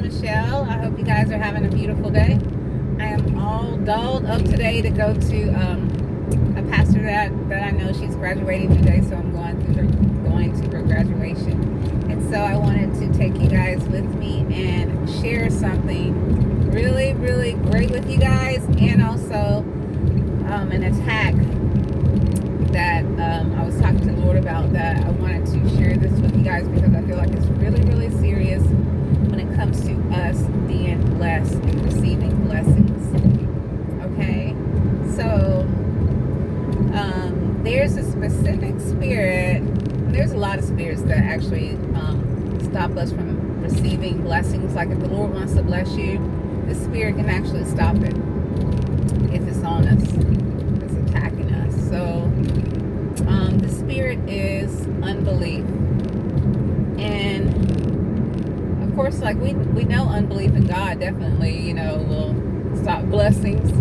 Michelle. I hope you guys are having a beautiful day. I am all dolled up today to go to a pastor that I know she's graduating today, so I'm going to her graduation. And so I wanted to take you guys with me and share something really, really great with you guys, and also an attack that I was talking to the Lord about, that I wanted to share this with you guys because I feel like it's really, really serious when it comes to us being blessed and receiving blessings. Okay, so there's a specific spirit. There's a lot of spirits that actually stop us from receiving blessings. Like if the Lord wants to bless you, the spirit can actually stop it if it's on us, if it's attacking us. So the spirit is unbelief. And of course, like we know unbelief in God definitely, will stop blessings.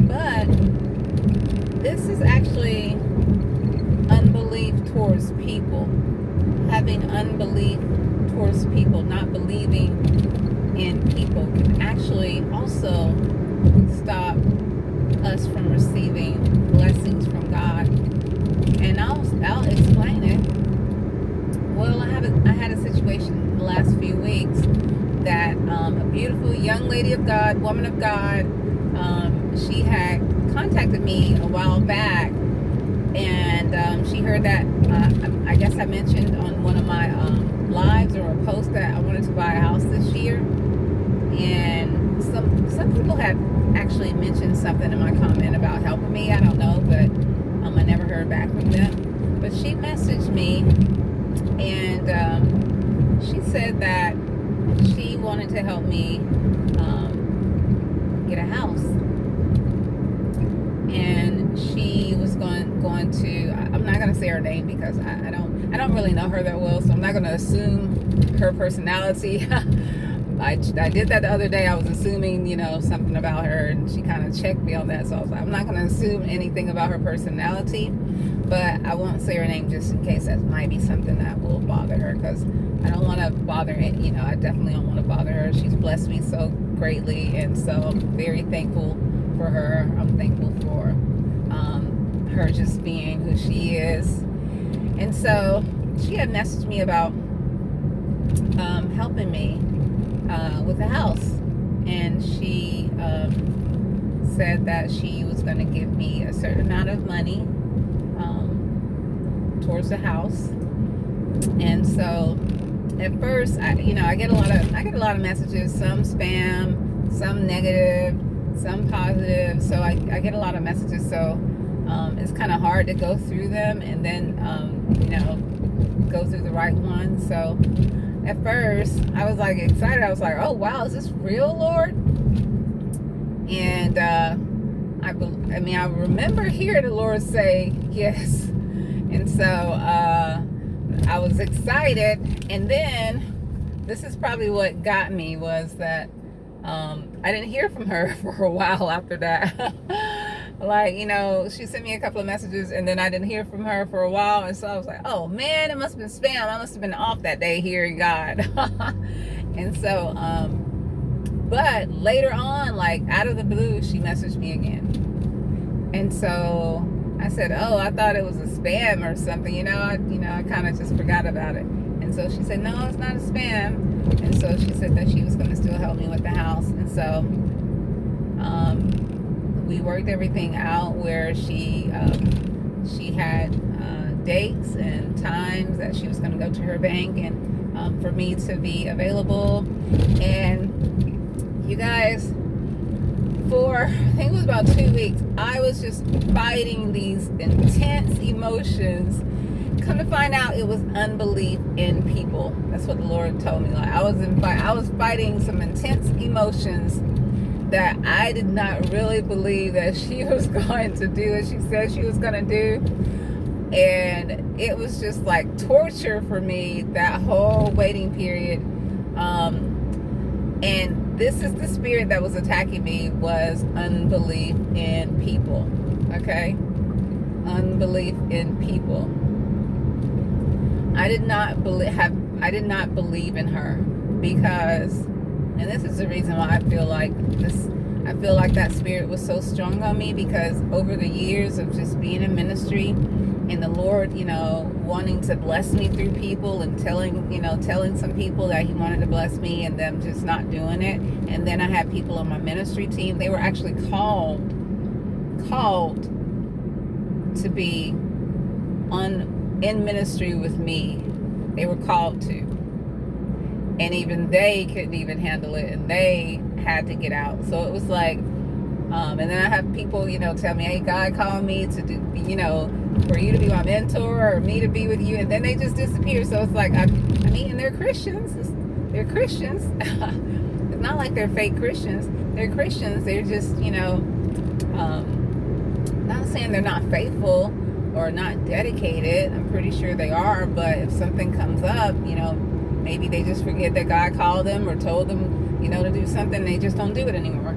But this is actually unbelief towards people. Having unbelief towards people, not believing in people, can actually also stop us from receiving blessings from God. And I'll explain it. Well, I had a situation the last few weeks that a beautiful young lady of God, woman of God, she had contacted me a while back, and she heard that I guess I mentioned on one of my lives or a post that I wanted to buy a house this year, and some people had actually mentioned something in my comment about helping me. I don't know, but I never heard back from them. But she messaged me, and she said that she wanted to help me get a house, and she was going to. I'm not going to say her name because I don't really know her that well, so I'm not going to assume her personality. I did that the other day. I was assuming, something about her, and she kind of checked me on that. So I was like, I'm not going to assume anything about her personality, but I won't say her name just in case that might be something that will bother her, because I don't want to bother it. I definitely don't want to bother her. She's blessed me so greatly, and so I'm very thankful for her. I'm thankful for her just being who she is. And so she had messaged me about helping me with the house, and she said that she was going to give me a certain amount of money towards the house. And so at first, I get a lot of messages, some spam, some negative, some positive. So I get a lot of messages, so it's kind of hard to go through them and then go through the right one. So at first, I was like excited. I was like, "Oh wow, is this real, Lord?" And I remember hearing the Lord say yes, and so I was excited. And then this is probably what got me, was that I didn't hear from her for a while after that. Like, she sent me a couple of messages, and then I didn't hear from her for a while. And so I was like, oh man, it must have been spam. I must have been off that day hearing God. And so, but later on, like out of the blue, she messaged me again. And so I said, oh, I thought it was a spam or something. I kind of just forgot about it. And so she said, no, it's not a spam. And so she said that she was going to still help me with the house. And so, we worked everything out where she had dates and times that she was going to go to her bank, and for me to be available. And you guys, for I think it was about 2 weeks, I was just fighting these intense emotions. Come to find out, it was unbelief in people. That's what the Lord told me. Like I was fighting some intense emotions that I did not really believe that she was going to do what she said she was going to do. And it was just like torture for me, that whole waiting period. And this is the spirit that was attacking me, was unbelief in people. Okay? Unbelief in people. I did not believe in her because, and this is the reason why I feel like that spirit was so strong on me, because over the years of just being in ministry and the Lord, wanting to bless me through people and telling some people that he wanted to bless me and them just not doing it. And then I had people on my ministry team, they were actually called to be in ministry with me. They were called to. And even they couldn't even handle it, and they had to get out. So it was like, and then I have people, tell me, hey, God called me to do, for you to be my mentor or me to be with you, and then they just disappear. So it's like, and they're Christians. They're Christians. It's not like they're fake Christians. They're Christians. They're just, not saying they're not faithful or not dedicated. I'm pretty sure they are, but if something comes up, maybe they just forget that God called them or told them, to do something. They just don't do it anymore.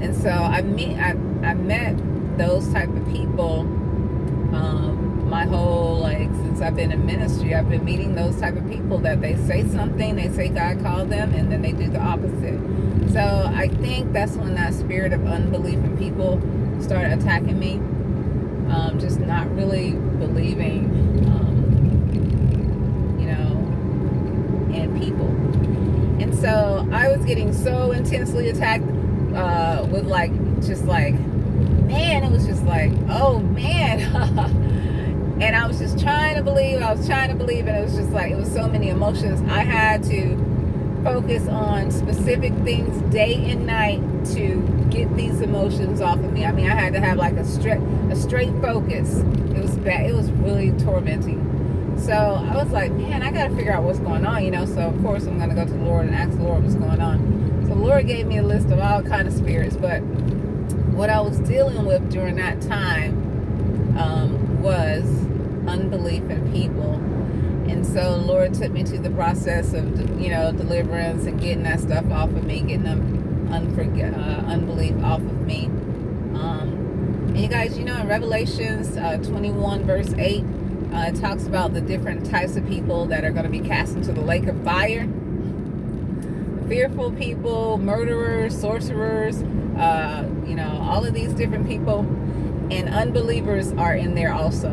And so I met those type of people. My whole, since I've been in ministry, I've been meeting those type of people that they say something, they say God called them, and then they do the opposite. So I think that's when that spirit of unbelief in people started attacking me. Just not really believing, in people. And so I was getting so intensely attacked with man, it was just like, oh man. And I was just trying to believe, and it was just like, it was so many emotions. I had to focus on specific things day and night to get these emotions off of me. I had to have a straight focus. It was bad. It was really tormenting. So I was like, man, I got to figure out what's going on, So of course I'm going to go to the Lord and ask the Lord what's going on. So the Lord gave me a list of all kind of spirits, but what I was dealing with during that time was unbelief in people. And so the Lord took me to the process of, deliverance and getting that stuff off of me, getting unbelief off of me. And you guys, in Revelations 21 verse 8, it talks about the different types of people that are going to be cast into the lake of fire. Fearful people, murderers, sorcerers, all of these different people. And unbelievers are in there also.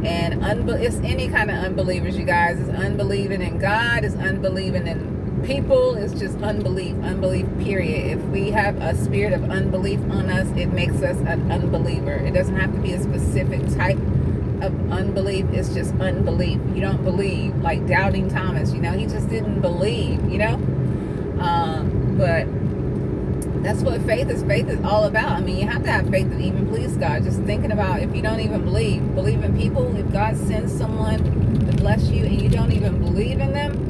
And it's any kind of unbelievers, you guys. It's unbelieving in God, it's unbelieving in people, it's just unbelief, period. If we have a spirit of unbelief on us, it makes us an unbeliever. It doesn't have to be a specific type of unbelief, it's just unbelief. You don't believe, like doubting Thomas, he just didn't believe, but that's what faith is all about. You have to have faith to even please God. Just thinking about, if you don't even believe in people, if God sends someone to bless you and you don't even believe in them,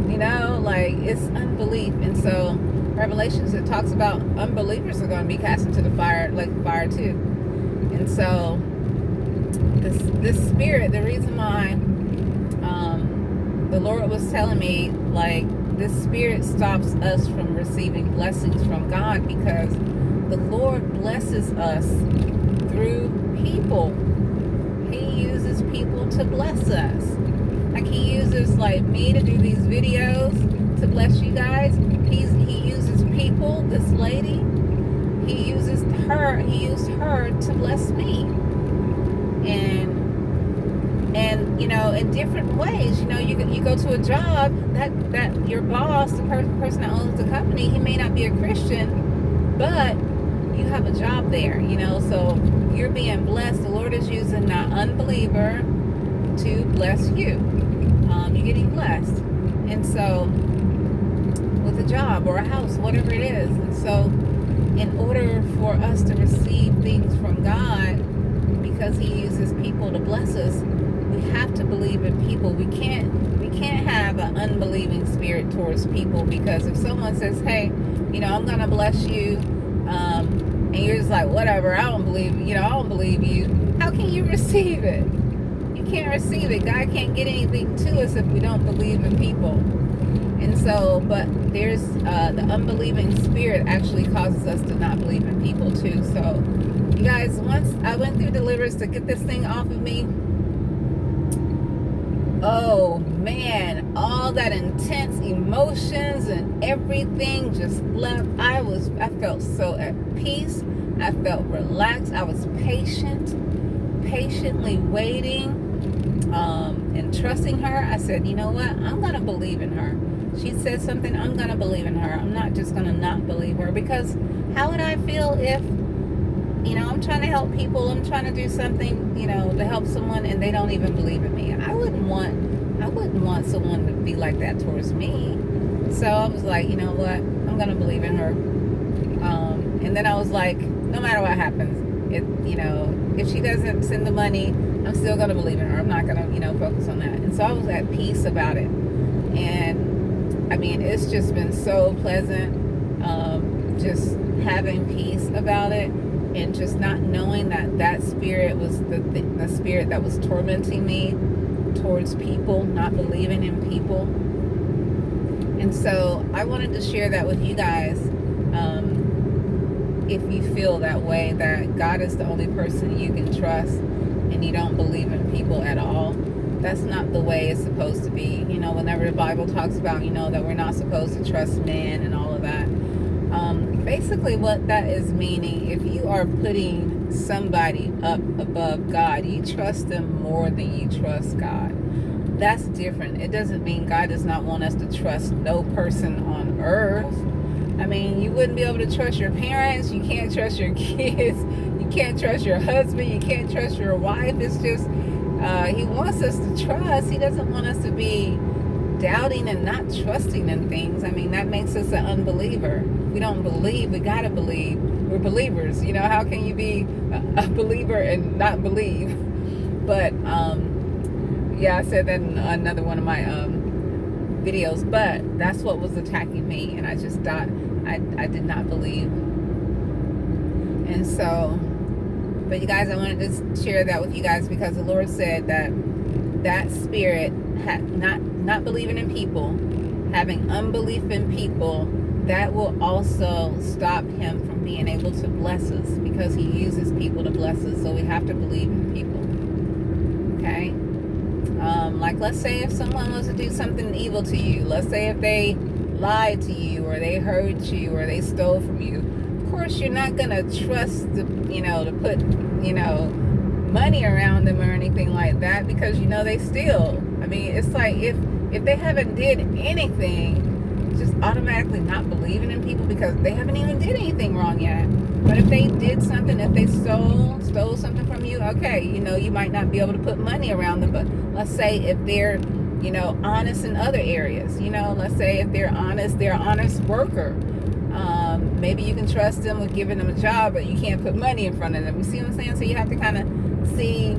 it's unbelief. And so Revelations, it talks about unbelievers are going to be cast into the lake of fire too. And so this spirit, the reason why the Lord was telling me, this spirit stops us from receiving blessings from God, because the Lord blesses us through people. He uses people to bless us. He uses me to do these videos to bless you guys. He uses people. This lady, he used her to bless me. And in different ways. You go to a job that your boss, the person that owns the company, he may not be a Christian, but you have a job there, so you're being blessed. The Lord is using that unbeliever to bless you. You're getting blessed. And so with a job or a house, whatever it is. And so in order for us to receive things from God, because he uses people to bless us, we have to believe in people. We can't have an unbelieving spirit towards people, because if someone says, hey, I'm going to bless you, and you're just like, whatever, I don't believe you, how can you receive it? You can't receive it. God can't get anything to us if we don't believe in people. And so, but there's the unbelieving spirit actually causes us to not believe in people too. So you guys, once I went through deliverance to get this thing off of me, oh man, all that intense emotions and everything just left. I felt so at peace. I felt relaxed. I was patiently waiting, and trusting her. I said, you know what? I'm going to believe in her. She said something, I'm going to believe in her. I'm not just going to not believe her, because how would I feel if, I'm trying to help people, I'm trying to do something, to help someone, and they don't even believe in me. I wouldn't want someone to be like that towards me. So I was like, you know what? I'm going to believe in her. And then I was like, no matter what happens, if she doesn't send the money, I'm still going to believe in her. I'm not going to, focus on that. And so I was at peace about it. And I mean, it's just been so pleasant, just having peace about it, and just not knowing that spirit was the spirit that was tormenting me towards people, not believing in people. And so I wanted to share that with you guys. If you feel that way, that God is the only person you can trust, and you don't believe in people at all, that's not the way it's supposed to be. Whenever the Bible talks about, that we're not supposed to trust men and all of that. Basically what that is meaning, if you are putting somebody up above God, you trust them more than you trust God. That's different. It doesn't mean God does not want us to trust no person on earth. I mean, you wouldn't be able to trust your parents. You can't trust your kids. You can't trust your husband. You can't trust your wife. It's just, he wants us to trust. He doesn't want us to be doubting and not trusting in things. I mean, that makes us an unbeliever. We don't believe. We got to believe. We're believers. How can you be a believer and not believe? But, yeah, I said that in another one of my videos, but that's what was attacking me, and I just thought I did not believe. And so, but you guys, I wanted to share that with you guys, because the Lord said that spirit not believing in people, having unbelief in people, that will also stop him from being able to bless us, because he uses people to bless us. So we have to believe in people. Okay? Like, let's say if someone was to do something evil to you, let's say if they lied to you, or they hurt you, or they stole from you, of course you're not gonna trust to put money around them or anything like that, because they steal. I mean, it's like if they haven't did anything, just automatically not believing in people because they haven't even did anything wrong yet. But if they did something, if they stole something from you, okay, you might not be able to put money around them. But let's say if they're, honest in other areas, let's say if they're honest, they're an honest worker. Maybe you can trust them with giving them a job, but you can't put money in front of them. You see what I'm saying? So you have to kind of see,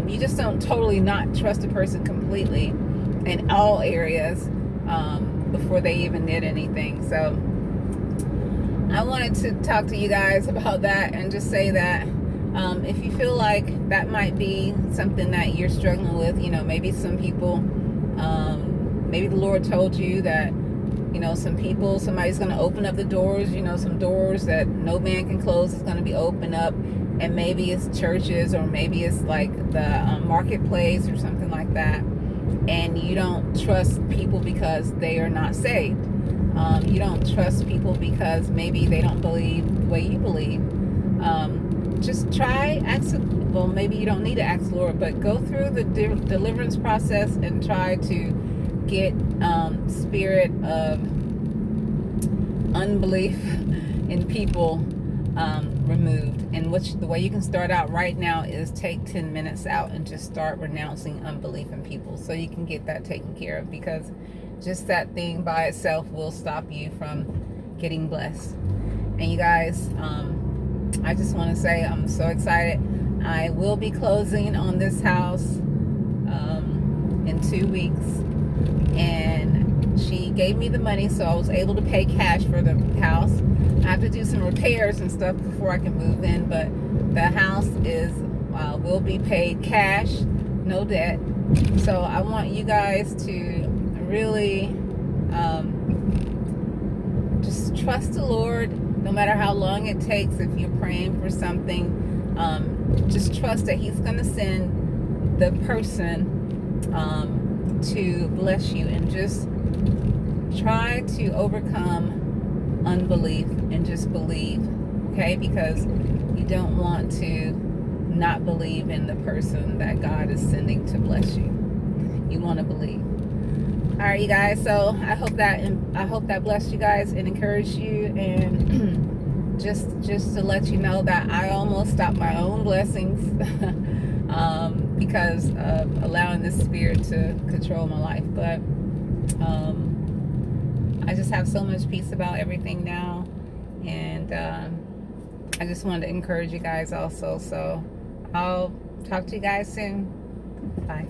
you just don't totally not trust a person completely in all areas before they even did anything. So I wanted to talk to you guys about that, and just say that if you feel like that might be something that you're struggling with, maybe some people, maybe the Lord told you that, somebody's going to open up the doors, some doors that no man can close is going to be opened up, and maybe it's churches, or maybe it's like the marketplace or something like that, and you don't trust people because they are not saved. You don't trust people because maybe they don't believe the way you believe. Just try, well, maybe you don't need to ask the Lord, but go through the deliverance process and try to get spirit of unbelief in people removed. And the way you can start out right now is take 10 minutes out and just start renouncing unbelief in people, so you can get that taken care of, because just that thing by itself will stop you from getting blessed. And you guys, I just want to say I'm so excited. I will be closing on this house in 2 weeks, and she gave me the money, so I was able to pay cash for the house. I have to do some repairs and stuff before I can move in, but the house will be paid cash, no debt. So I want you guys to really just trust the Lord, no matter how long it takes. If you're praying for something, just trust that He's going to send the person to bless you, and just try to overcome unbelief and just believe, okay? Because you don't want to not believe in the person that God is sending to bless you. You want to believe. All right, you guys. So I hope that blessed you guys and encouraged you, and just to let you know that I almost stopped my own blessings because of allowing the Spirit to control my life. But I just have so much peace about everything now, and I just wanted to encourage you guys also. So I'll talk to you guys soon. Bye.